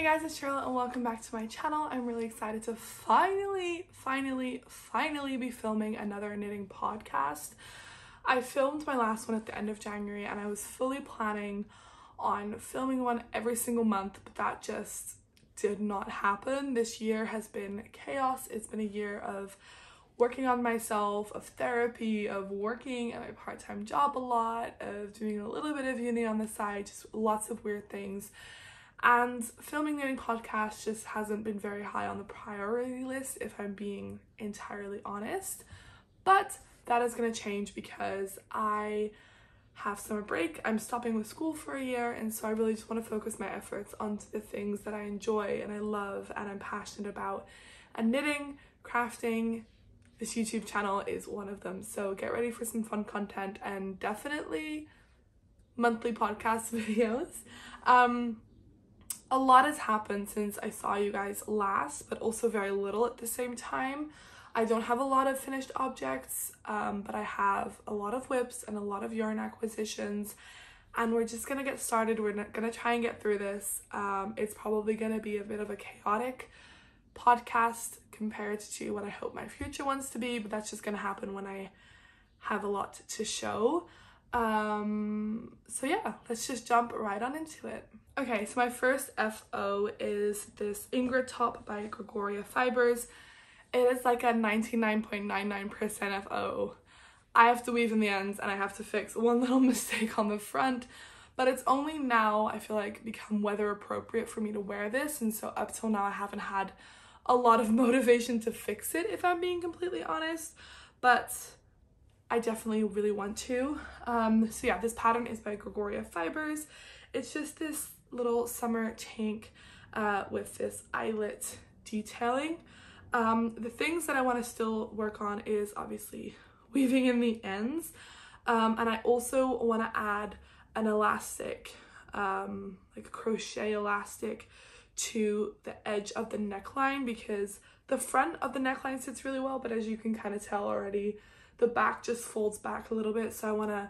Hey guys, it's Charlotte and welcome back to my channel. I'm really excited to finally be filming another knitting podcast. I filmed my last one at the end of January and I was fully planning on filming one every single month, but that just did not happen. This year has been chaos. It's been a year of working on myself, of therapy, of working at my part-time job a lot, of doing a little bit of uni on the side, just lots of weird things. And filming knitting podcasts just hasn't been very high on the priority list, if I'm being entirely honest. But that is going to change because I have summer break. I'm stopping with school for a year, and so I really just want to focus my efforts onto the things that I enjoy and I love and I'm passionate about. And knitting, crafting, this YouTube channel is one of them. So get ready for some fun content and definitely monthly podcast videos. A lot has happened since I saw you guys last, but also very little at the same time. I don't have a lot of finished objects, but I have a lot of whips and a lot of yarn acquisitions, and we're just gonna get started. We're gonna try and get through this. It's probably gonna be a bit of a chaotic podcast compared to what I hope my future wants to be, but that's just gonna happen when I have a lot to show. So yeah, let's just jump right on into it. Okay, so my first FO is this Ingrid top by Gregoria Fibers. It is like a 99.99% FO. I have to weave in the ends and I have to fix one little mistake on the front, but it's only now, I feel like, become weather appropriate for me to wear this, and so up till now I haven't had a lot of motivation to fix it, if I'm being completely honest, but I definitely really want to. So yeah, this pattern is by Gregoria Fibers. It's just this little summer tank with this eyelet detailing. The things that I want to still work on is obviously weaving in the ends, and I also want to add an elastic, like a crochet elastic, to the edge of the neckline, because the front of the neckline sits really well, but as you can kind of tell already, the back just folds back a little bit, so I want to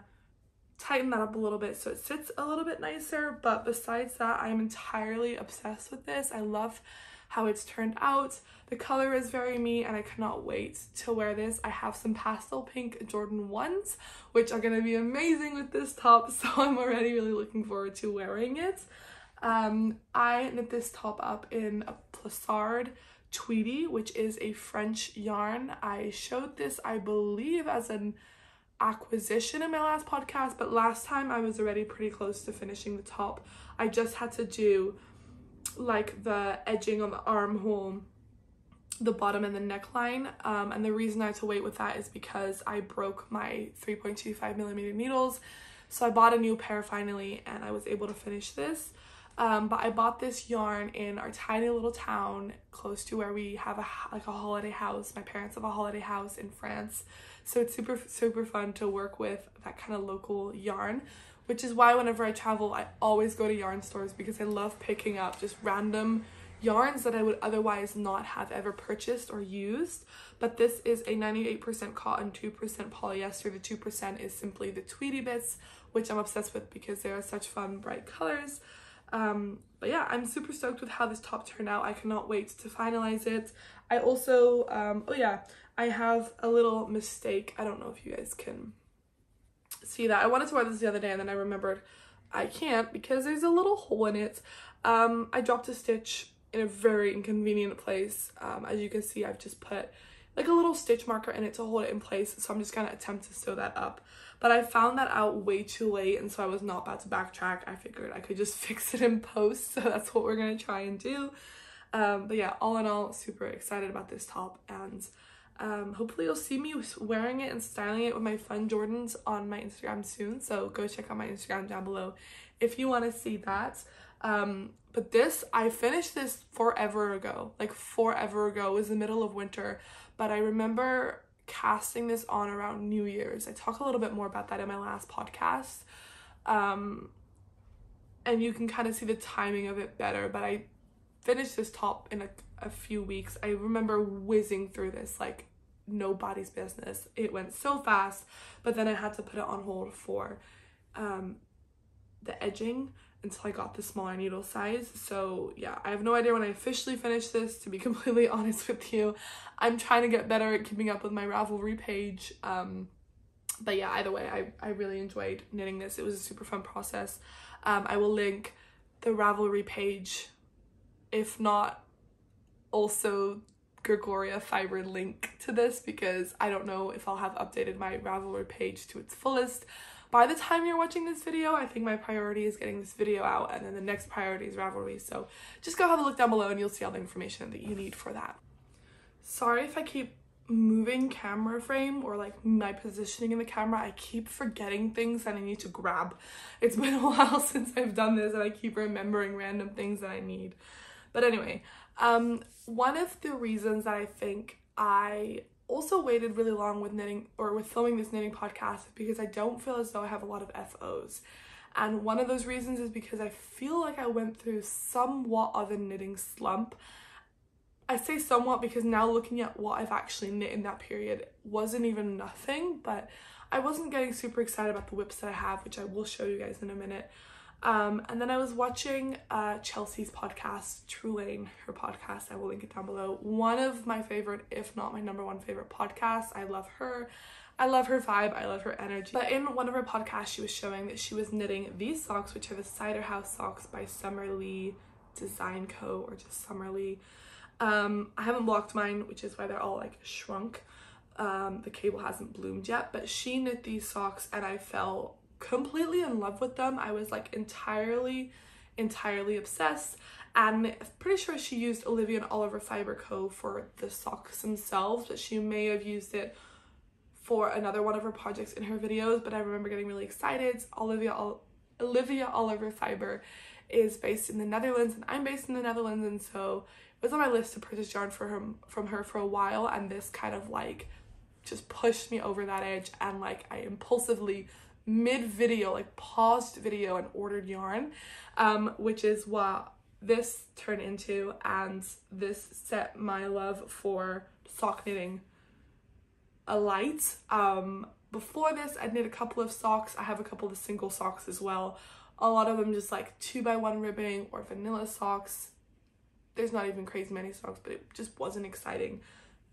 tighten that up a little bit so it sits a little bit nicer. But besides that, I'm entirely obsessed with this. I love how it's turned out. The color is very me and I cannot wait to wear this. I have some pastel pink Jordan 1s which are going to be amazing with this top, so I'm already really looking forward to wearing it. I knit this top up in a Plessard Tweedy, which is a French yarn. I showed this, I believe, as an acquisition in my last podcast, but last time I was already pretty close to finishing the top. I just had to do like the edging on the armhole, the bottom, and the neckline, and the reason I had to wait with that is because I broke my 3.25mm needles, so I bought a new pair finally and I was able to finish this. But I bought this yarn in our tiny little town close to where we have a holiday house. My parents have a holiday house in France, so it's super fun to work with that kind of local yarn, which is why whenever I travel I always go to yarn stores, because I love picking up just random yarns that I would otherwise not have ever purchased or used. But this is a 98% cotton, 2% polyester. The 2% is simply the Tweedy bits, which I'm obsessed with because they are such fun bright colors. But yeah, I'm super stoked with how this top turned out. I cannot wait to finalize it. I also, oh yeah, I have a little mistake. I don't know if you guys can see that. I wanted to wear this the other day and then I remembered I can't because there's a little hole in it. I dropped a stitch in a very inconvenient place. As you can see, I've just put like a little stitch marker in it to hold it in place, so I'm just gonna attempt to sew that up. But I found that out way too late, and so I was not about to backtrack. I figured I could just fix it in post, so that's what we're gonna try and do. But yeah, all in all, super excited about this top, and hopefully you'll see me wearing it and styling it with my fun Jordans on my Instagram soon, so go check out my Instagram down below if you want to see that. But this, I finished this forever ago, like forever ago. It was the middle of winter, but I remember casting this on around New Year's. I talk a little bit more about that in my last podcast, and you can kind of see the timing of it better, but I finished this top in a few weeks. I remember whizzing through this like nobody's business. It went so fast, but then I had to put it on hold for the edging until I got the smaller needle size. So yeah, I have no idea when I officially finish this, to be completely honest with you. I'm trying to get better at keeping up with my Ravelry page. But yeah, either way, I really enjoyed knitting this. It was a super fun process. I will link the Ravelry page, if not also Gregoria Fiber link to this, because I don't know if I'll have updated my Ravelry page to its fullest by the time you're watching this video. I think my priority is getting this video out, and then the next priority is Ravelry. So just go have a look down below and you'll see all the information that you need for that. Sorry if I keep moving camera frame or like my positioning in the camera. I keep forgetting things that I need to grab. It's been a while since I've done this and I keep remembering random things that I need. But anyway, one of the reasons that I think I also waited really long with knitting or with filming this knitting podcast is because I don't feel as though I have a lot of FOs. And one of those reasons is because I feel like I went through somewhat of a knitting slump. I say somewhat because now looking at what I've actually knit in that period wasn't even nothing, but I wasn't getting super excited about the whips that I have, which I will show you guys in a minute. And then I was watching Chelsea's podcast, True Lane, her podcast. I will link it down below. One of my favorite, if not my number one favorite podcasts. I love her. I love her vibe. I love her energy. But in one of her podcasts, she was showing that she was knitting these socks, which are the Cider House socks by Summer Lee Design Co. or just Summer Lee. I haven't blocked mine, which is why they're all like shrunk. The cable hasn't bloomed yet, but she knit these socks and I fell completely in love with them. I was like entirely obsessed, and I'm pretty sure she used Olivia and Oliver Fiber Co. for the socks themselves, but she may have used it for another one of her projects in her videos. But I remember getting really excited. Olivia Oliver Fiber is based in the Netherlands and I'm based in the Netherlands, and so it was on my list to purchase yarn from her for a while, and this kind of like just pushed me over that edge, and like I impulsively mid-video like paused video and ordered yarn, which is what this turned into, and this set my love for sock knitting alight. Before this I'd knit a couple of socks. I have a couple of single socks as well, a lot of them just like 2x1 ribbing or vanilla socks. There's not even crazy many socks, but it just wasn't exciting.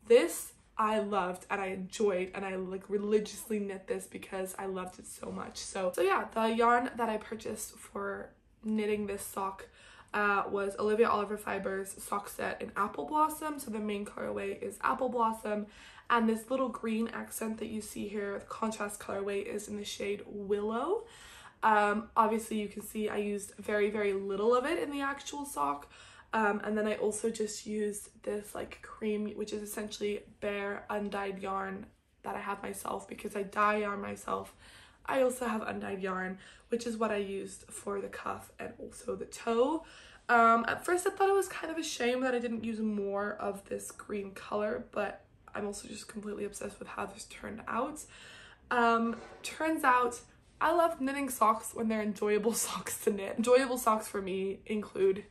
This I loved and I enjoyed, and I like religiously knit this because I loved it so much. So yeah, the yarn that I purchased for knitting this sock was Olivia Oliver Fiber's sock set in Apple Blossom. So the main colorway is Apple Blossom, and this little green accent that you see here, the contrast colorway, is in the shade Willow. Obviously you can see I used very little of it in the actual sock. And then I also just used this like cream, which is essentially bare undyed yarn that I have myself because I dye yarn myself. I also have undyed yarn, which is what I used for the cuff and also the toe. At first I thought it was kind of a shame that I didn't use more of this green color, but I'm also just completely obsessed with how this turned out. Turns out I love knitting socks when they're enjoyable socks to knit. Enjoyable socks for me include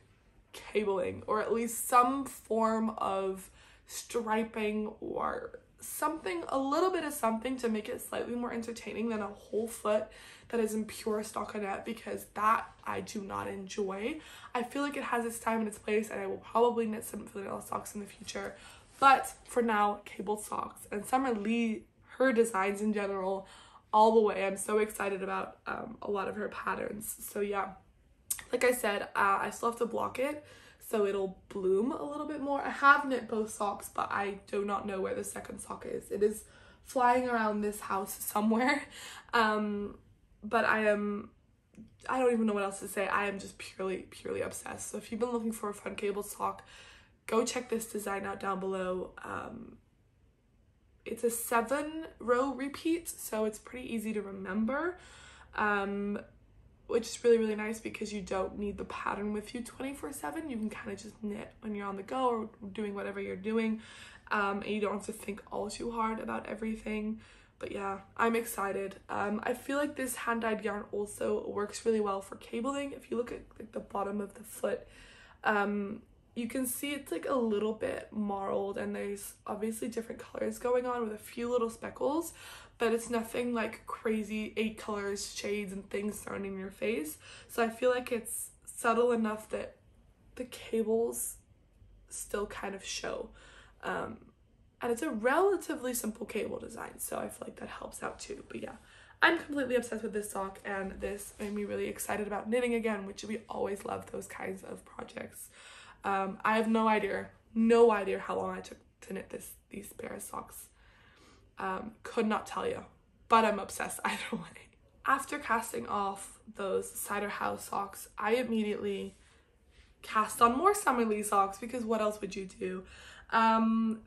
cabling, or at least some form of striping or something, a little bit of something to make it slightly more entertaining than a whole foot that is in pure stockinette, because that I do not enjoy. I feel like it has its time and its place, and I will probably knit some vanilla socks in the future, but for now, cabled socks. And Summer Lee, her designs in general, all the way. I'm so excited about a lot of her patterns. So yeah, like I said, I still have to block it so it'll bloom a little bit more. I have knit both socks, but I do not know where the second sock is. It is flying around this house somewhere. But I don't even know what else to say. I am just purely obsessed. So if you've been looking for a fun cable sock, go check this design out down below. It's a 7-row repeat, so it's pretty easy to remember. Which is really nice because you don't need the pattern with you 24/7. You can kind of just knit when you're on the go or doing whatever you're doing, and you don't have to think all too hard about everything. But yeah, I'm excited. I feel like this hand-dyed yarn also works really well for cabling. If you look at like the bottom of the foot, you can see it's like a little bit marled, and there's obviously different colors going on with a few little speckles, but it's nothing like crazy 8 colors, shades, and things thrown in your face. So I feel like it's subtle enough that the cables still kind of show. And it's a relatively simple cable design, so I feel like that helps out too. But yeah, I'm completely obsessed with this sock, and this made me really excited about knitting again, which we always love those kinds of projects. I have no idea how long I took to knit these pair of socks. Could not tell you, but I'm obsessed either way. After casting off those Cider House socks, I immediately cast on more Summerly socks, because what else would you do?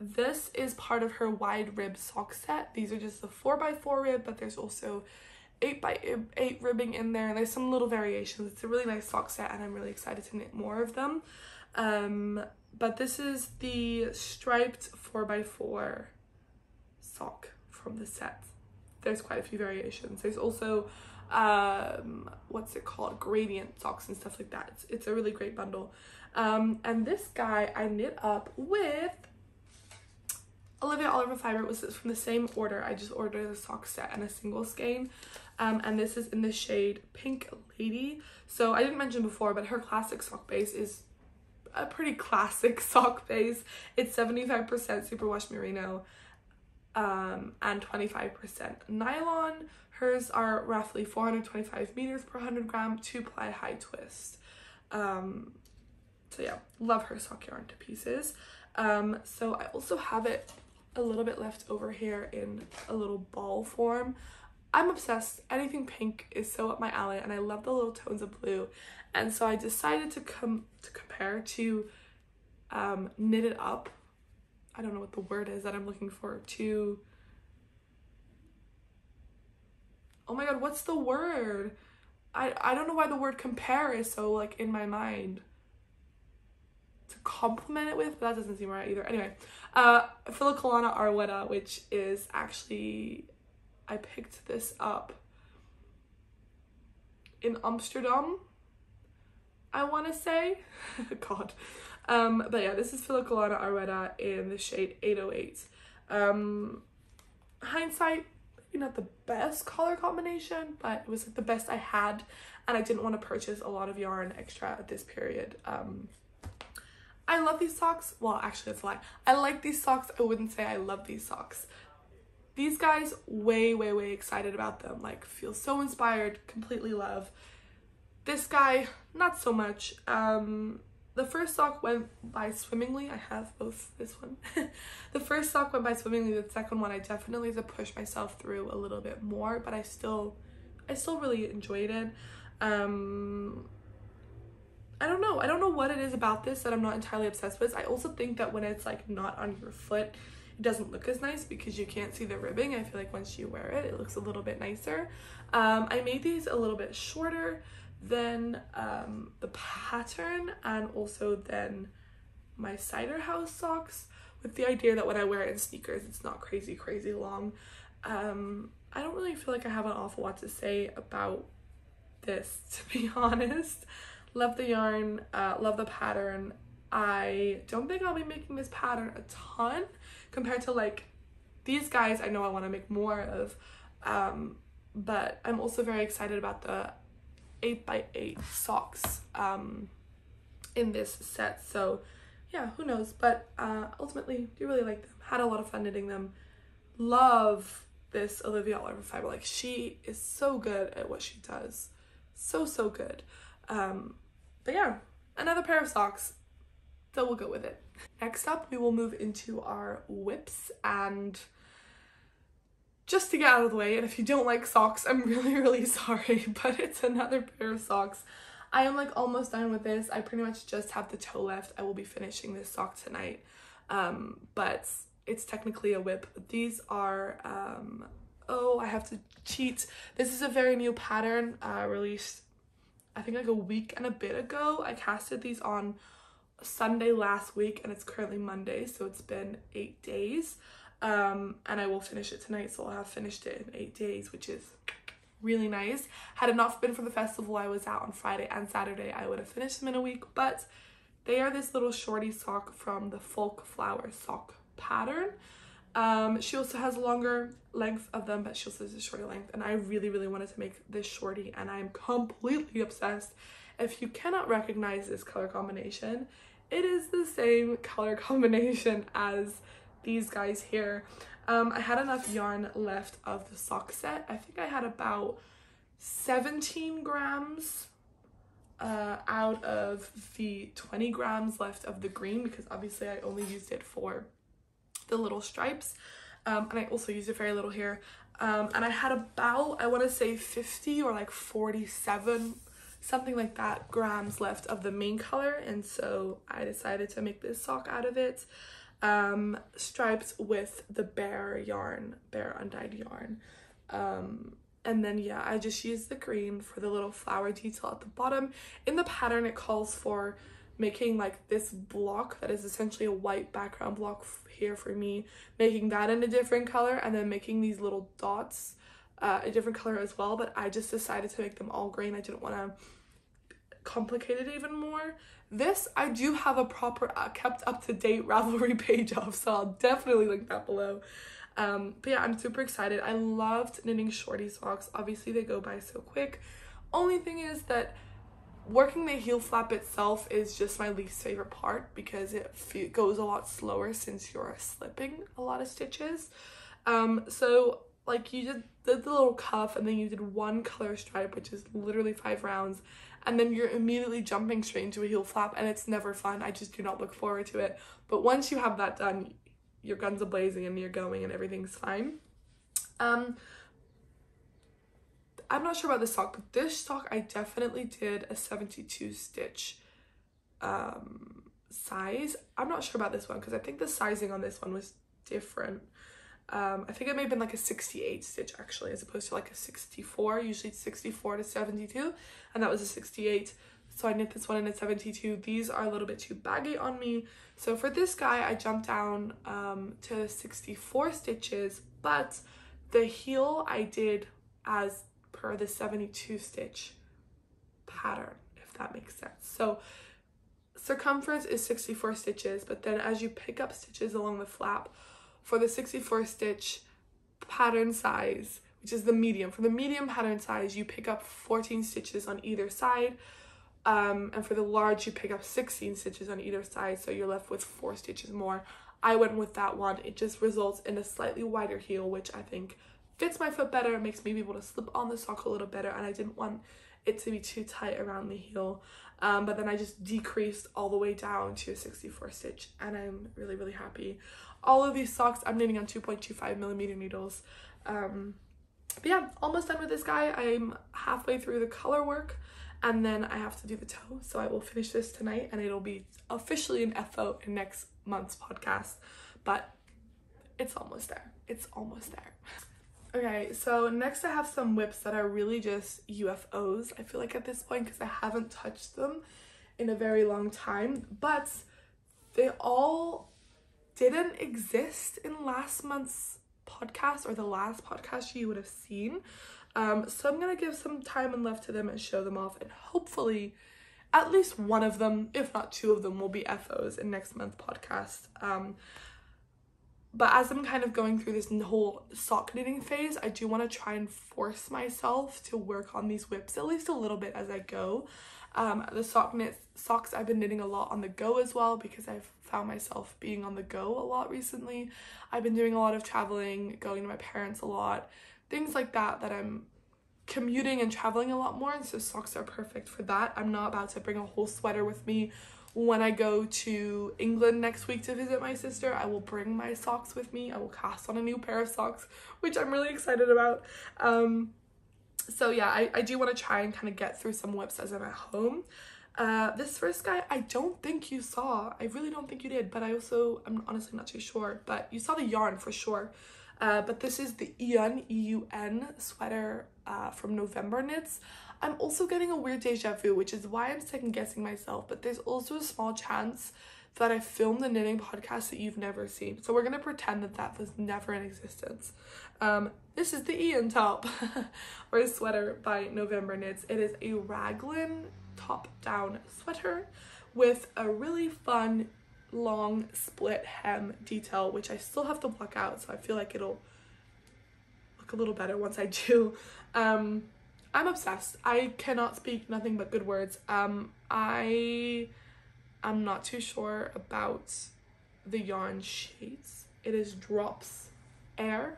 This is part of her wide rib sock set. These are just the 4x4 rib, but there's also 8x8 ribbing in there, and there's some little variations. It's a really nice sock set, and I'm really excited to knit more of them. But this is the striped 4x4 sock from the set. There's quite a few variations. There's also what's it called, gradient socks and stuff like that. It's a really great bundle. And this guy I knit up with Olivia Oliver Fiber. It was from the same order. I just ordered a sock set and a single skein, and this is in the shade Pink Lady. So I didn't mention before, but her classic sock base is a pretty classic sock base. It's 75% superwash merino and 25% nylon. Hers are roughly 425 meters per 100 gram, 2-ply high twist. So yeah, love her sock yarn to pieces. So I also have it a little bit left over here in a little ball form. I'm obsessed. Anything pink is so up my alley, and I love the little tones of blue. And so I decided to compare to knit it up. I don't know what the word is that I'm looking for. Oh my god, what's the word? I don't know why the word compare is so like in my mind. To complement it with, but that doesn't seem right either. Anyway, Filicolana Arwetta, which is actually, I picked this up in Amsterdam, I want to say. God. But yeah, this is Filicolana Arwetta in the shade 808. Hindsight, maybe not the best color combination, but it was like the best I had, and I didn't want to purchase a lot of yarn extra at this period. I love these socks. Well, actually, that's a lie. I like these socks. I wouldn't say I love these socks. These guys, way, way, way excited about them. Like, feel so inspired, completely love. This guy, not so much. The first sock went by swimmingly. I have both this one. The first sock went by swimmingly. The second one, I definitely had to push myself through a little bit more, but I still really enjoyed it. I don't know what it is about this that I'm not entirely obsessed with. I also think that when it's like not on your foot, it doesn't look as nice because you can't see the ribbing. I feel like once you wear it, it looks a little bit nicer. I made these a little bit shorter than the pattern, and also than my Cider House socks, with the idea that when I wear it in sneakers, it's not crazy long. I don't really feel like I have an awful lot to say about this, to be honest. Love the yarn, love the pattern. I don't think I'll be making this pattern a ton compared to like these guys. I know I want to make more of, but I'm also very excited about the 8x8 socks in this set. So yeah, who knows, but ultimately do really like them. Had a lot of fun knitting them. Love this Olivia Oliver Fiber. Like, she is so good at what she does. So good. But yeah, another pair of socks, so we'll go with it. Next up, we will move into our whips, and just to get out of the way, and if you don't like socks, I'm really sorry, but it's another pair of socks. I am like almost done with this. I pretty much just have the toe left. I will be finishing this sock tonight, but it's technically a whip. These are, oh, I have to cheat. This is a very new pattern, released I think like a week and a bit ago. I casted these on Sunday last week, and it's currently Monday, so it's been 8 days. And I will finish it tonight, so I'll have finished it in 8 days, which is really nice. Had it not been for the festival I was at on Friday and Saturday, I would have finished them in a week, but They are this little shorty sock from the Folk Flower sock pattern. She also has longer length of them, but she also has a shorter length, and I really, really wanted to make this shorty, and I'm completely obsessed. If you cannot recognize this color combination, it is the same color combination as these guys here. I had enough yarn left of the sock set. I think I had about 17 grams out of the 20 grams left of the green, because obviously I only used it for the little stripes, and I also used it very little here, and I had about, I want to say 50 or like 47, something like that, grams left of the main color, and so I decided to make this sock out of it, striped with the bare undyed yarn, and then yeah, I just used the green for the little flower detail at the bottom. In the pattern, it calls for making like this block that is essentially a white background block here for me, making that in a different color, and then making these little dots a different color as well, but I just decided to make them all green. I didn't want to complicate it even more. This I do have a proper kept up to date Ravelry page of, so I'll definitely link that below. But yeah, I'm super excited. I loved knitting shorty socks. Obviously they go by so quick. Only thing is that working the heel flap itself is just my least favorite part, because it goes a lot slower since you're slipping a lot of stitches. So like you did the little cuff, and then you did one color stripe, which is literally 5 rounds, and then you're immediately jumping straight into a heel flap, and it's never fun. I just do not look forward to it. But once you have that done, your guns are blazing and you're going and everything's fine. I'm not sure about this sock, but this sock I definitely did a 72 stitch size. I'm not sure about this one, because I think the sizing on this one was different. I think it may have been like a 68 stitch actually, as opposed to like a 64. Usually it's 64 to 72, and that was a 68. So I knit this one in a 72. These are a little bit too baggy on me. So for this guy, I jumped down to 64 stitches, but the heel I did as per the 72 stitch pattern, if that makes sense. So circumference is 64 stitches, but then as you pick up stitches along the flap, for the 64 stitch pattern size, which is the medium, for the medium pattern size, you pick up 14 stitches on either side. And for the large, you pick up 16 stitches on either side, so you're left with 4 stitches more. I went with that one. It just results in a slightly wider heel, which I think fits my foot better, makes me be able to slip on the sock a little better, and I didn't want it to be too tight around the heel. But then I just decreased all the way down to a 64 stitch, and I'm really, really happy. All of these socks I'm knitting on 2.25 millimeter needles. But yeah, almost done with this guy. I'm halfway through the color work, and then I have to do the toe, so I will finish this tonight, and it'll be officially an FO in next month's podcast, but it's almost there. It's almost there. Okay, so next I have some whips that are really just UFOs, I feel like at this point, because I haven't touched them in a very long time, but they all didn't exist in last month's podcast, or the last podcast you would have seen. So I'm gonna give some time and left to them and show them off, and hopefully at least one of them, if not 2 of them, will be FOs in next month's podcast. But as I'm kind of going through this whole sock knitting phase, I do want to try and force myself to work on these whips at least a little bit as I go. The socks I've been knitting a lot on the go as well, because I've found myself being on the go a lot recently. I've been doing a lot of traveling, going to my parents a lot, things like that I'm commuting and traveling a lot more, and so socks are perfect for that. I'm not about to bring a whole sweater with me when I go to England next week to visit my sister. I will bring my socks with me. I will cast on a new pair of socks, which I'm really excited about. So yeah, I do want to try and kind of get through some whips as I'm at home. This first guy, I don't think you saw. I really don't think you did, but I'm honestly not too sure, but you saw the yarn for sure. But this is the Eun, E-U-N sweater from November Knits. I'm also getting a weird deja vu, which is why I'm second guessing myself, but there's also a small chance that I filmed a knitting podcast that you've never seen. So we're going to pretend that was never in existence. This is the Eun top, or a sweater by November Knits. It is a raglan top-down sweater with a really fun long split hem detail, which I still have to block out, so I feel like it'll look a little better once I do. I'm obsessed. I cannot speak nothing but good words. I am not too sure about the yarn shades. It is Drops Air.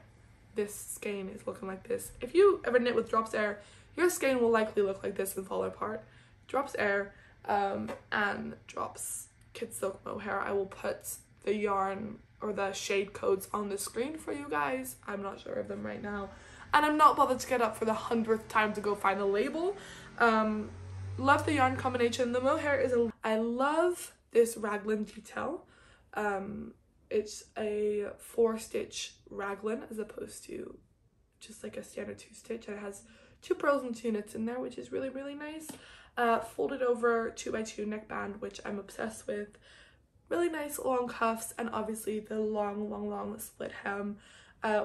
This skein is looking like this. If you ever knit with Drops Air, your skein will likely look like this and fall apart. Drops Air and Drops Kid Silk Mohair. I will put the yarn or the shade codes on the screen for you guys. I'm not sure of them right now, and I'm not bothered to get up for the 100th time to go find the label. Love the yarn combination. The mohair is I love this raglan detail. It's a 4-stitch raglan as opposed to just like a standard 2-stitch. It has 2 pearls and 2 knits in there, which is really, really nice. Folded over 2x2 neckband, which I'm obsessed with. Really nice long cuffs, and obviously the long split hem,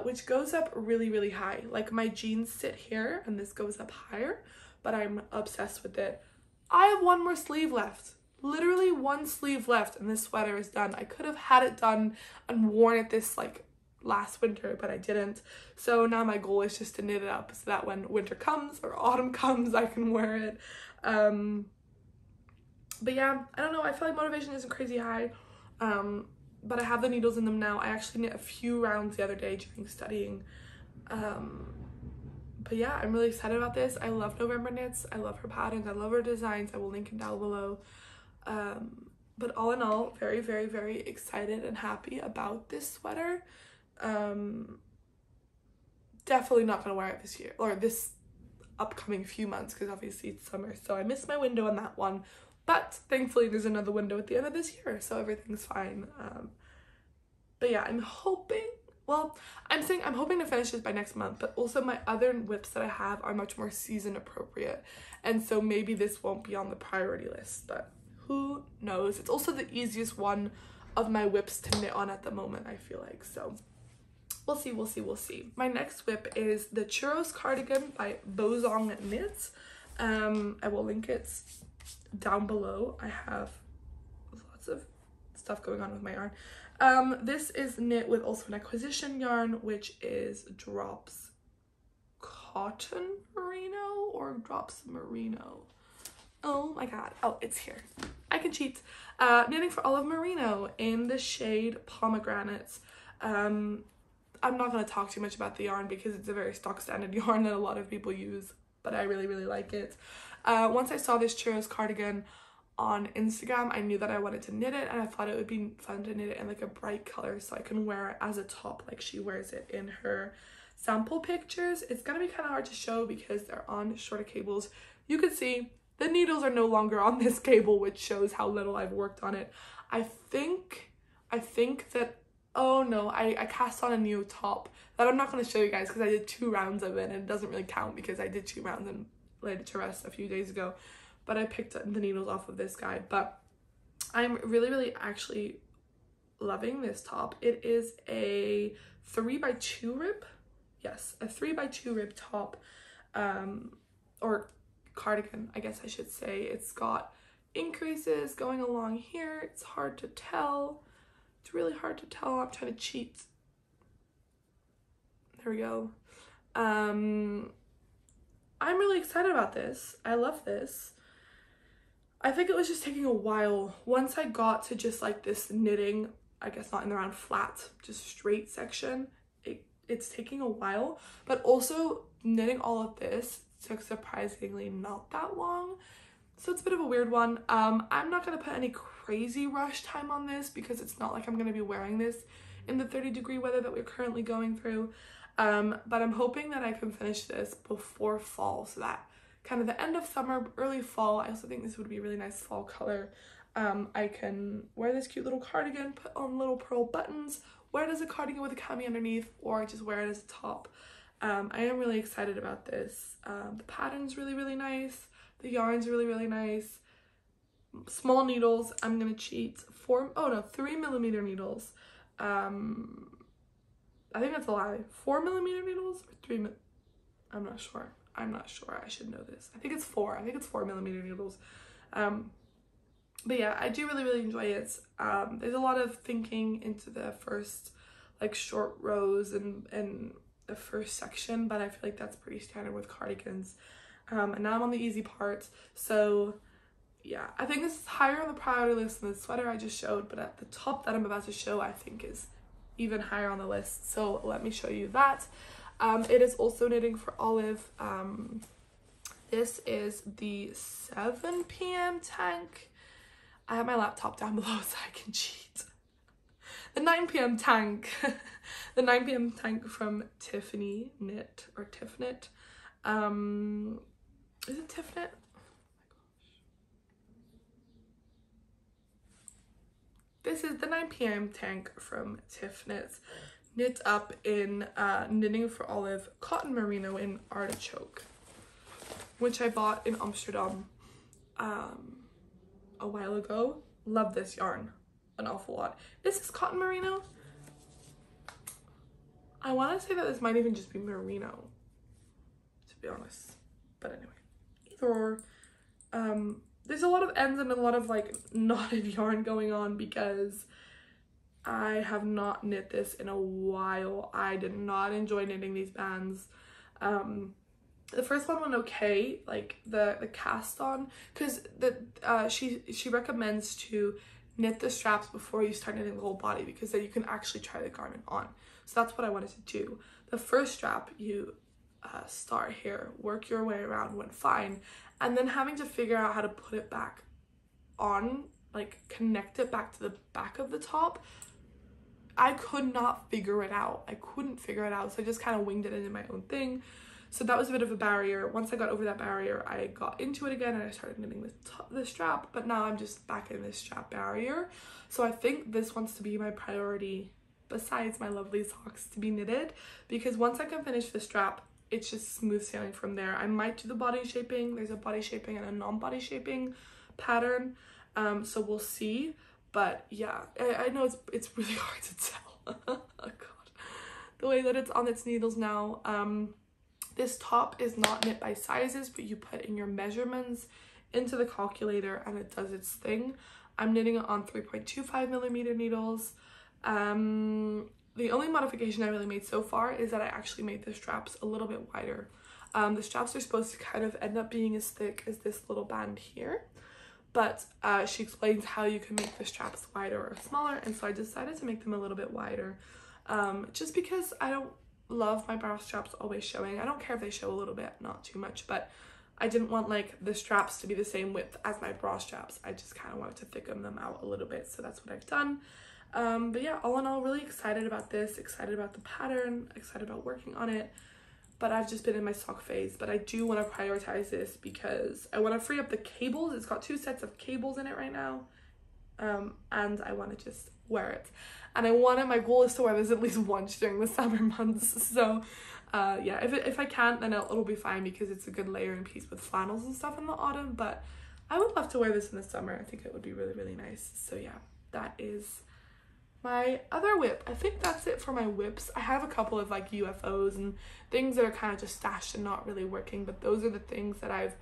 which goes up really, really high. Like my jeans sit here and this goes up higher, but I'm obsessed with it. I have one more sleeve left. Literally one sleeve left and this sweater is done. I could have had it done and worn it this like last winter, but I didn't. So now my goal is just to knit it up so that when winter comes or autumn comes, I can wear it. But yeah, I don't know, I feel like motivation isn't crazy high, but I have the needles in them now. I actually knit a few rounds the other day during studying. But yeah, I'm really excited about this. I love November Knits. I love her patterns. I love her designs. I will link them down below. But all in all, very, very, very excited and happy about this sweater. Definitely not gonna wear it this year or this upcoming few months because obviously it's summer, so I missed my window on that one, but thankfully there's another window at the end of this year, so everything's fine. But yeah, I'm hoping to finish this by next month, but also my other whips that I have are much more season appropriate, and so maybe this won't be on the priority list, but who knows. It's also the easiest one of my whips to knit on at the moment, I feel like, so we'll see. My next whip is the Churros cardigan by Bozong Knits. I will link it down below. I have lots of stuff going on with my yarn. This is knit with also an acquisition yarn, which is Drops Cotton Merino or Drops Merino. Oh my god. Oh, it's here. I can cheat. Knitting for Olive Merino in the shade Pomegranates. I'm not going to talk too much about the yarn because it's a very stock standard yarn that a lot of people use, but I really, really like it. Once I saw this Churros cardigan on Instagram, I knew that I wanted to knit it, and I thought it would be fun to knit it in like a bright color so I can wear it as a top like she wears it in her sample pictures. It's going to be kind of hard to show because they're on shorter cables. You can see the needles are no longer on this cable, which shows how little I've worked on it. I think that, oh no, I cast on a new top that I'm not going to show you guys because I did 2 rounds of it, and it doesn't really count because I did 2 rounds and laid it to rest a few days ago. But I picked the needles off of this guy. But I'm really, really actually loving this top. It is a 3x2 rib. Yes, a 3x2 rib top, or cardigan, I guess I should say. It's got increases going along here. It's hard to tell. It's really hard to tell. I'm trying to cheat. There we go. I'm really excited about this. I love this. I think it was just taking a while. Once I got to just like this knitting, I guess not in the round flat, just straight section, it's taking a while. But also knitting all of this took surprisingly not that long. So it's a bit of a weird one. I'm not going to put any crazy rush time on this because it's not like I'm going to be wearing this in the 30-degree weather that we're currently going through. But I'm hoping that I can finish this before fall, so that kind of the end of summer, early fall. I also think this would be a really nice fall color. I can wear this cute little cardigan, put on little pearl buttons, wear it as a cardigan with a cami underneath, or just wear it as a top. I am really excited about this. The pattern's really, really nice. The yarn's really, really nice. Small needles. I'm gonna cheat. 3mm needles. I think that's a lie. 4mm needles or 3 mm? I'm not sure. I should know this. I think it's 4. I think it's 4mm needles. But yeah, I do really enjoy it. There's a lot of thinking into the first like short rows and the first section, but I feel like that's pretty standard with cardigans. And now I'm on the easy part, so yeah, I think this is higher on the priority list than the sweater I just showed, but at the top that I'm about to show I think is even higher on the list, so let me show you that. It is also knitting for Olive. This is the 7 p.m. tank. I have my laptop down below so I can cheat. The 9 p.m. tank. The 9 p.m. tank from Tiffany Knit or Tiffknit. Is it Tiffknit? This is the 9 p.m. tank from Tiffknit, knit up in Knitting for Olive cotton merino in artichoke, which I bought in Amsterdam a while ago. Love this yarn an awful lot. Is this cotton merino? I want to say that this might even just be merino, to be honest. But anyway, either or. There's a lot of ends and a lot of like knotted yarn going on because I have not knit this in a while. I did not enjoy knitting these bands. The first one went okay, like the cast on, because she recommends to knit the straps before you start knitting the whole body, because then you can actually try the garment on. So that's what I wanted to do. The first strap, you start here, work your way around, went fine, and then having to figure out how to put it back on, like connect it back to the back of the top, I could not figure it out. I couldn't figure it out, so I just kind of winged it into my own thing. So that was a bit of a barrier. Once I got over that barrier, I got into it again and I started knitting the strap, but now I'm just back in this strap barrier. So I think this wants to be my priority besides my lovely socks to be knitted, because once I can finish the strap, it's just smooth sailing from there. I might do the body shaping. There's a body shaping and a non-body shaping pattern, so we'll see. But yeah, I know it's really hard to tell. Oh god, the way that it's on its needles now. This top is not knit by sizes, but you put in your measurements into the calculator and it does its thing. I'm knitting it on 3.25 millimeter needles. The only modification I really made so far is that I actually made the straps a little bit wider. The straps are supposed to kind of end up being as thick as this little band here, but she explains how you can make the straps wider or smaller, and so I decided to make them a little bit wider, just because I don't love my bra straps always showing. I don't care if they show a little bit, not too much, but I didn't want like the straps to be the same width as my bra straps. I just kind of wanted to thicken them out a little bit, so that's what I've done. But yeah, all in all, really excited about this, excited about the pattern, excited about working on it, but I've just been in my sock phase. But I do want to prioritize this because I want to free up the cables. It's got 2 sets of cables in it right now, and I want to just wear it. And my goal is to wear this at least once during the summer months, so yeah, if I can't, then it'll be fine because it's a good layering piece with flannels and stuff in the autumn, but I would love to wear this in the summer. I think it would be really nice. So yeah, that is my other whip. I think that's it for my whips. I have a couple of like UFOs and things that are kind of just stashed and not really working, but those are the things that I've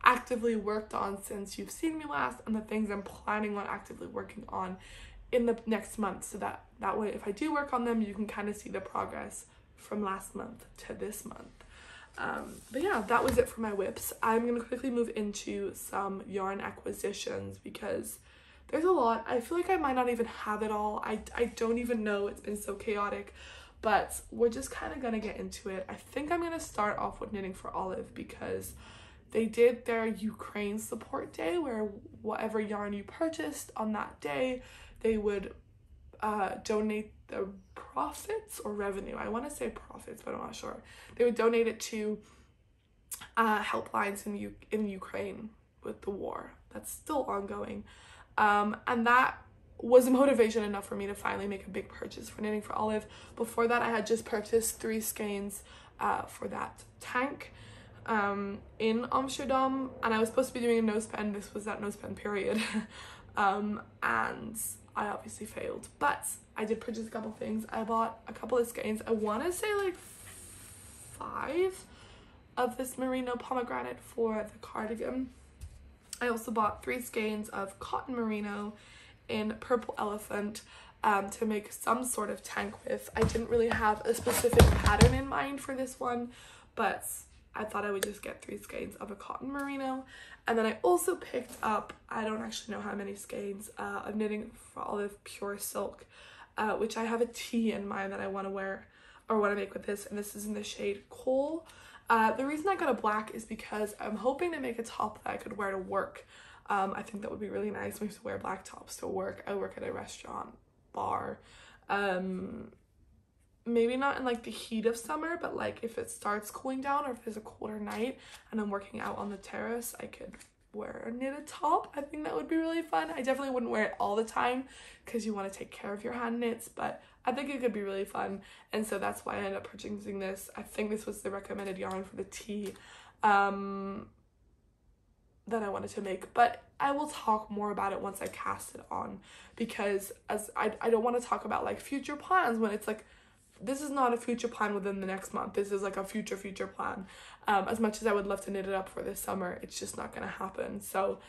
actively worked on since you've seen me last, and the things I'm planning on actively working on in the next month, so that way if I do work on them, you can kind of see the progress from last month to this month. But yeah, that was it for my whips. I'm gonna quickly move into some yarn acquisitions because there's a lot. I feel like I might not even have it all. I don't even know. It's been so chaotic, but we're just kind of gonna get into it. I think I'm gonna start off with Knitting for Olive because they did their Ukraine support day where whatever yarn you purchased on that day, they would donate the profits or revenue. I want to say profits, but I'm not sure. They would donate it to helplines in Ukraine with the war that's still ongoing. And that was motivation enough for me to finally make a big purchase for Knitting for Olive. Before that, I had just purchased 3 skeins for that tank in Amsterdam, and I was supposed to be doing a no spend. This was that no spend period. And I obviously failed, but I did purchase a couple things. I bought a couple of skeins. I want to say like 5 of this merino pomegranate for the cardigan. I also bought 3 skeins of cotton merino in purple elephant to make some sort of tank with. I didn't really have a specific pattern in mind for this one, but I thought I would just get 3 skeins of a cotton merino. And then I also picked up, I don't actually know how many skeins, of knitting for olive pure silk, which I have a tee in mind that I want to wear or want to make with this, and this is in the shade Coal. The reason I got a black is because I'm hoping to make a top that I could wear to work. I think that would be really nice. We used to wear black tops to work. I work at a restaurant, bar. Maybe not in like the heat of summer, but like if it starts cooling down or if there's a colder night and I'm working out on the terrace, I could wear a knitted top. I think that would be really fun. I definitely wouldn't wear it all the time because you want to take care of your hand knits, but I think it could be really fun, and so that's why I ended up purchasing this. I think this was the recommended yarn for the tee that I wanted to make, but I will talk more about it once I cast it on, because as I don't want to talk about like future plans when it's like, this is not a future plan within the next month. This is like a future plan. As much as I would love to knit it up for this summer, it's just not gonna happen. So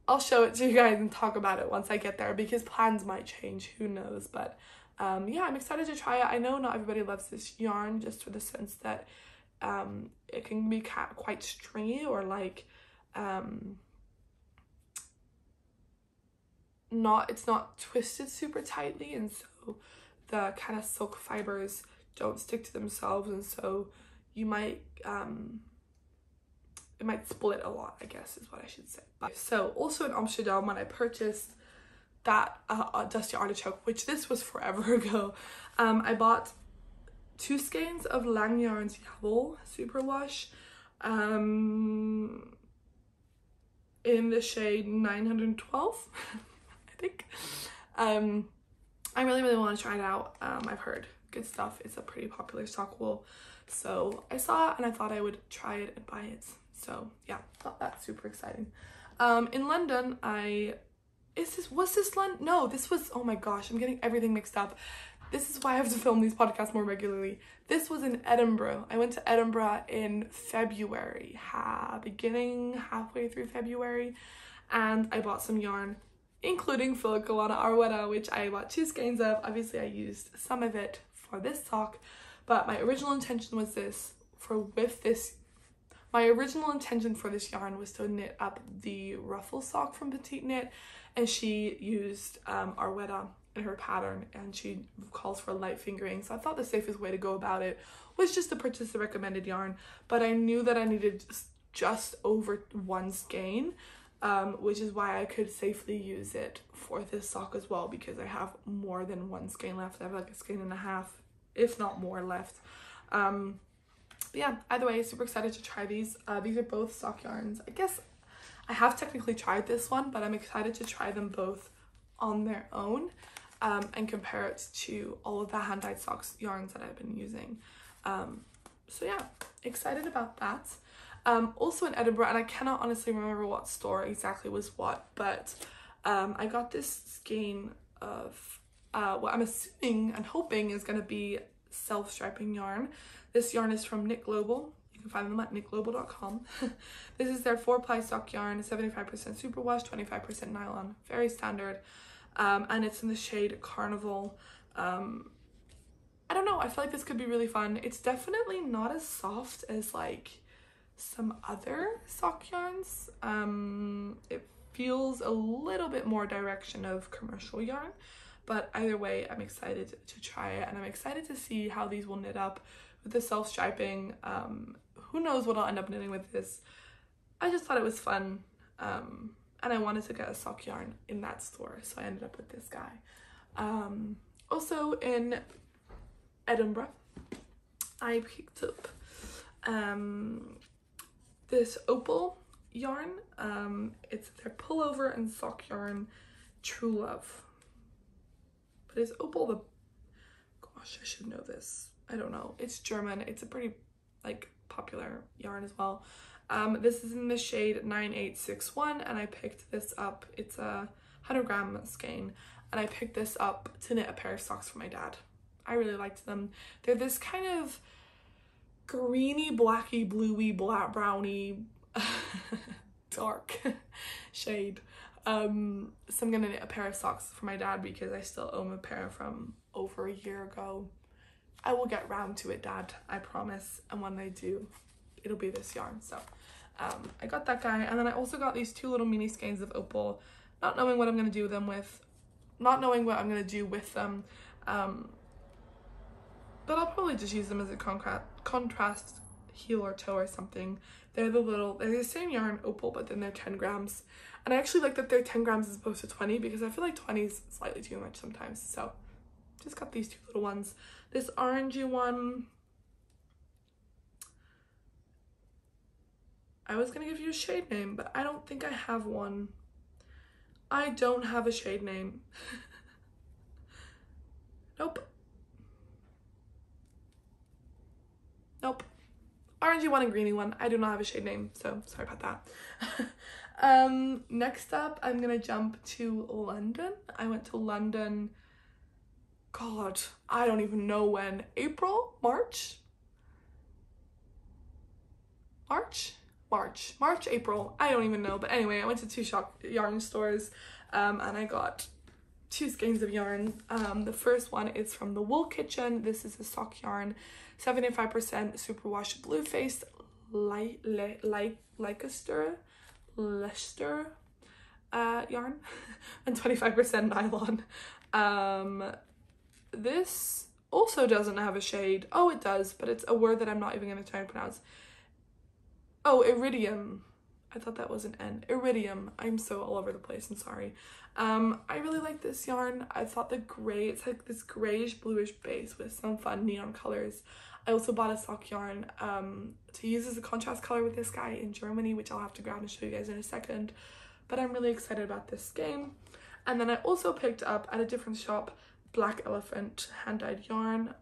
I'll show it to you guys and talk about it once I get there, because plans might change, who knows. But yeah, I'm excited to try it. I know not everybody loves this yarn, just for the sense that it can be quite stringy, or like it's not twisted super tightly, and so the kind of silk fibers don't stick to themselves, and so you might it might split a lot, I guess is what I should say. So also in Amsterdam, when I purchased that Dusty Artichoke, which this was forever ago, I bought 2 skeins of Lang Yarns Jabel Superwash in the shade 912, I think. I really want to try it out. I've heard good stuff. It's a pretty popular sock wool, so I saw it and I thought I would try it and buy it. So yeah, thought that's super exciting. In London, was this London? No, this was, oh my gosh, I'm getting everything mixed up. This is why I have to film these podcasts more regularly. This was in Edinburgh. I went to Edinburgh in February, halfway through February, and I bought some yarn, including Filicolana Arwetta, which I bought 2 skeins of. Obviously I used some of it for this sock, but my original intention was my original intention for this yarn was to knit up the ruffle sock from Petite Knit, and she used Arwetta in her pattern, and she calls for light fingering, so I thought the safest way to go about it was just to purchase the recommended yarn, but I knew that I needed just over 1 skein, which is why I could safely use it for this sock as well, because I have more than 1 skein left. I have like a skein and a half, if not more, left. But yeah, either way, super excited to try these. These are both sock yarns. I guess I have technically tried this one, but I'm excited to try them both on their own and compare it to all of the hand-dyed socks yarns that I've been using. So yeah, excited about that. Also in Edinburgh, and I cannot honestly remember what store exactly was what, but I got this skein of what I'm assuming and hoping is going to be self-striping yarn. This yarn is from Knit Global. You can find them at knitglobal.com. This is their 4-ply sock yarn, 75% superwash, 25% nylon, very standard, and it's in the shade Carnival. I don't know, I feel like this could be really fun. It's definitely not as soft as like some other sock yarns. It feels a little bit more direction of commercial yarn, but either way, I'm excited to try it, and I'm excited to see how these will knit up with the self-striping. Who knows what I'll end up knitting with this. I just thought it was fun, and I wanted to get a sock yarn in that store, so I ended up with this guy. Also in Edinburgh, I picked up this Opal yarn. It's their pullover and sock yarn, True Love. But is Opal the, gosh, I should know this. I don't know. It's German. It's a pretty like popular yarn as well. This is in the shade 9861, and I picked this up. It's a 100-gram skein, and I picked this up to knit a pair of socks for my dad. I really liked them. They're this kind of greeny, blacky, bluey, black, browny dark shade. So I'm gonna knit a pair of socks for my dad because I still owe him a pair from over a year ago. I will get round to it, Dad, I promise, and when I do, it'll be this yarn. So I got that guy, and then I also got these 2 little mini skeins of opal, not knowing what I'm gonna do them with, not knowing what I'm gonna do with them, but I'll probably just use them as a contrast heel or toe or something. They're the same yarn, opal, but then they're 10 grams. And I actually like that they're 10 grams as opposed to 20 because I feel like 20 is slightly too much sometimes. So just got these 2 little ones. This orangey one, I was gonna give you a shade name, but I don't think I have one. I don't have a shade name. Nope. Nope. Orangey one and greeny one. I do not have a shade name, so sorry about that. Next up, I'm gonna jump to London. I went to London, God, I don't even know when. April? March, April. I don't even know. But anyway, I went to 2 yarn stores and I got 2 skeins of yarn. The first one is from the Wool Kitchen. This is a sock yarn, 75% superwash blue faced Leicester yarn and 25% nylon. This also doesn't have a shade. Oh, it does, but it's a word that I'm not even going to try to pronounce. Oh, iridium. I thought that was an N. Iridium. I'm so all over the place. I'm sorry. I really like this yarn. I thought the gray, it's like this grayish bluish base with some fun neon colors. I also bought a sock yarn to use as a contrast color with this guy in Germany, which I'll have to grab and show you guys in a second. But I'm really excited about this skein. And then I also picked up at a different shop Black Elephant hand-dyed yarn,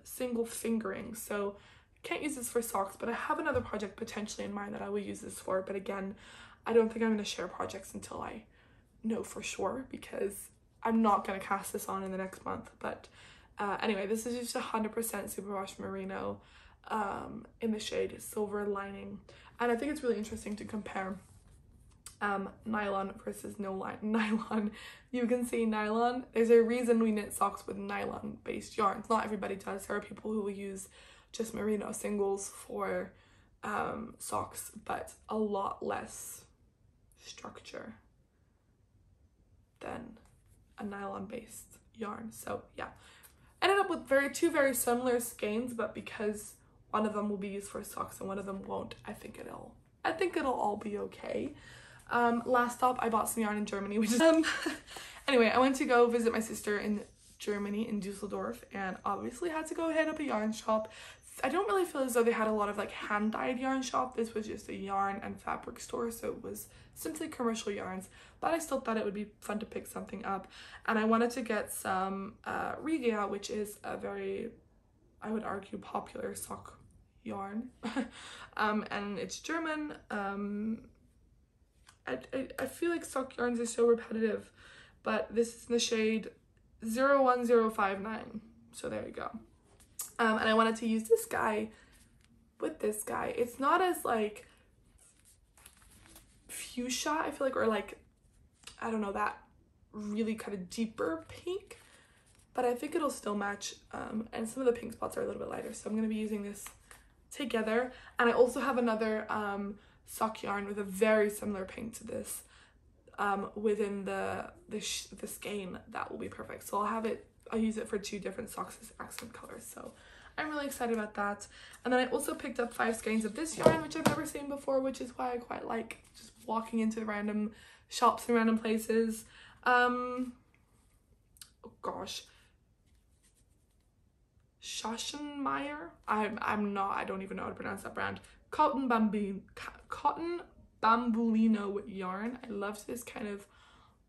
single fingering. So can't use this for socks, but I have another project potentially in mind that I will use this for. But again, I don't think I'm going to share projects until I know for sure, because I'm not going to cast this on in the next month. But anyway, this is just 100% superwash merino in the shade Silver Lining. And I think it's really interesting to compare nylon versus nylon. You can see nylon. There's a reason we knit socks with nylon based yarns. Not everybody does. There are people who will use just merino singles for socks, but a lot less structure than a nylon based yarn. So yeah, ended up with 2 very similar skeins, but because one of them will be used for socks and one of them won't, I think it'll all be okay. Last stop, I bought some yarn in Germany, which is anyway, I went to go visit my sister in Germany, in Dusseldorf, and obviously had to go hit up a yarn shop. I don't really feel as though they had a lot of like hand-dyed yarn shop. This was just a yarn and fabric store, so it was simply commercial yarns, but I still thought it would be fun to pick something up. And I wanted to get some Regia, which is a very, I would argue, popular sock yarn. And it's German. I feel like sock yarns are so repetitive, but this is in the shade 01059, so there you go. And I wanted to use this guy with this guy. It's not as like fuchsia, I feel like, or like, I don't know, that really kind of deeper pink, but I think it'll still match. And some of the pink spots are a little bit lighter, so I'm going to be using this together. And I also have another sock yarn with a very similar pink to this within the skein that will be perfect. So I'll use it for 2 different socks as accent colors. So I'm really excited about that. And then I also picked up 5 skeins of this yarn, which I've never seen before, which is why I quite like just walking into random shops in random places. Oh gosh, Schachenmeyer. I don't even know how to pronounce that brand. Cotton Bambulino yarn. I loved this kind of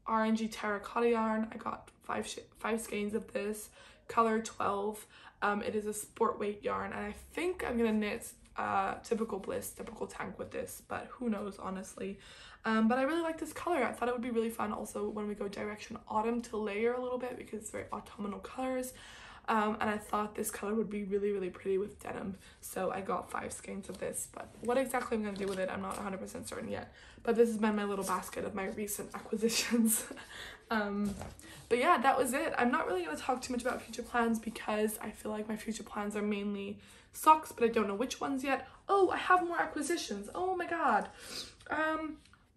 orangey terracotta yarn. I got 5 skeins of this, color 12. It is a sport weight yarn, and I think I'm gonna knit typical bliss, typical tank with this, but who knows, honestly. But I really like this color. I thought it would be really fun also when we go direction autumn to layer a little bit, because it's very autumnal colors. and I thought this color would be really, really pretty with denim, so I got 5 skeins of this. But what exactly I'm going to do with it, I'm not 100% certain yet, but this has been my little basket of my recent acquisitions. But yeah, that was it. I'm not really going to talk too much about future plans because I feel like my future plans are mainly socks, but I don't know which ones yet. Oh, I have more acquisitions. Oh my god.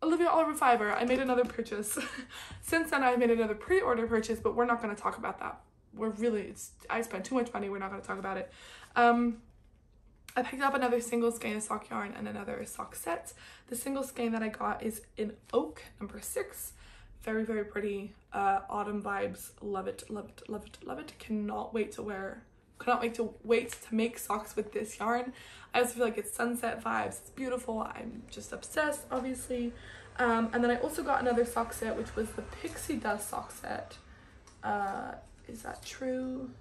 Olivia Oliver Fiber, I made another purchase. Since then, I've made another pre-order purchase, but we're not going to talk about that. I spent too much money. We're not going to talk about it. I picked up another single skein of sock yarn and another sock set. The single skein that I got is in Oak, number 6. Very, very pretty. Autumn vibes. Love it, love it, love it, love it. Cannot wait to make socks with this yarn. I also feel like it's sunset vibes. It's beautiful. I'm just obsessed, obviously. And then I also got another sock set, which was the Pixie Dust sock set. Is that true?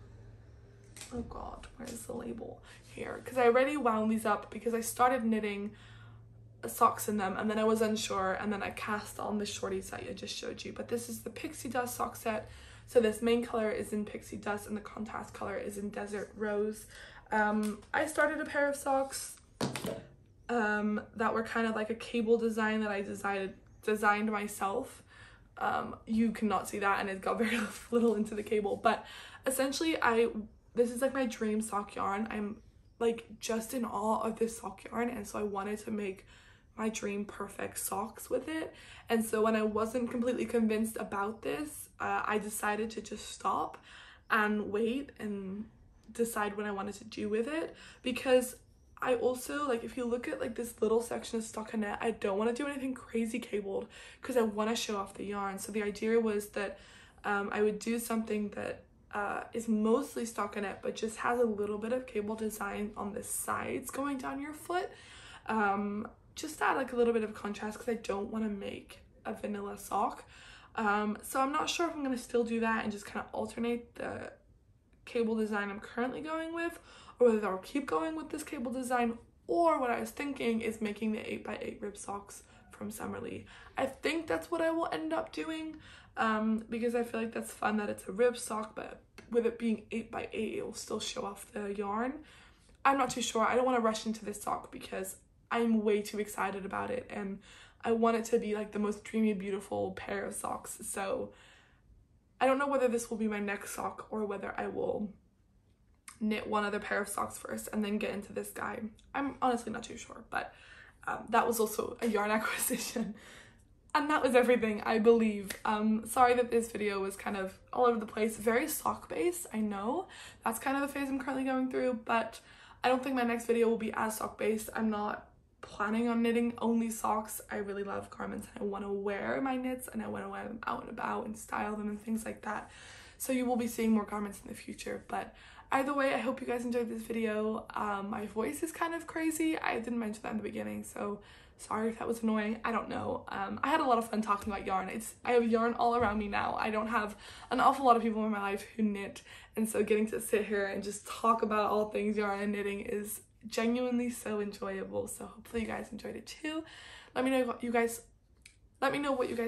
Oh god, where's the label? Here, because I already wound these up because I started knitting socks in them and then I was unsure, and then I cast on the shorties that I just showed you. But this is the Pixie Dust sock set. So this main color is in Pixie Dust and the contrast color is in Desert Rose. I started a pair of socks that were kind of like a cable design that I designed myself. You cannot see that and it got very little into the cable, but essentially this is like my dream sock yarn. I'm like just in awe of this sock yarn, and so I wanted to make my dream perfect socks with it. And so when I wasn't completely convinced about this, I decided to just stop and wait and decide what I wanted to do with it, because I also, like, if you look at like this little section of stockinette, I don't want to do anything crazy cabled because I want to show off the yarn. So the idea was that I would do something that is mostly stockinette but just has a little bit of cable design on the sides going down your foot, just to add like a little bit of contrast because I don't want to make a vanilla sock. So I'm not sure if I'm going to still do that and just kind of alternate the cable design I'm currently going with, or whether I'll keep going with this cable design, or what I was thinking is making the 8x8 rib socks from Summerlee. I think that's what I will end up doing, because I feel like that's fun that it's a rib sock, but with it being 8x8 it will still show off the yarn. I'm not too sure. I don't want to rush into this sock because I'm way too excited about it and I want it to be like the most dreamy, beautiful pair of socks. So I don't know whether this will be my next sock or whether I will knit one other pair of socks first and then get into this guy. I'm honestly not too sure, but that was also a yarn acquisition. And that was everything, I believe. Sorry that this video was kind of all over the place, very sock based. I know that's kind of the phase I'm currently going through, but I don't think my next video will be as sock based. I'm not planning on knitting only socks. I really love garments and I want to wear my knits and I want to wear them out and about and style them and things like that. So you will be seeing more garments in the future. But either way, I hope you guys enjoyed this video. My voice is kind of crazy. I didn't mention that in the beginning, so sorry if that was annoying. I don't know. I had a lot of fun talking about yarn. I have yarn all around me now. I don't have an awful lot of people in my life who knit, and so getting to sit here and just talk about all things yarn and knitting is genuinely so enjoyable. So hopefully you guys enjoyed it too. Let me know what you guys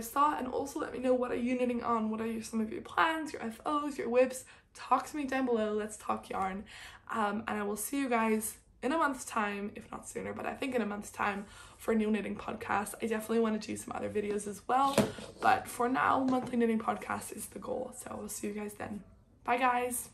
thought, and also let me know, what are you knitting on? What are some of your plans, your FOs, your whips? Talk to me down below. Let's talk yarn. And I will see you guys in a month's time, if not sooner, but I think in a month's time, for a new knitting podcast. I definitely want to do some other videos as well, but for now, monthly knitting podcast is the goal. So we'll see you guys then. Bye guys.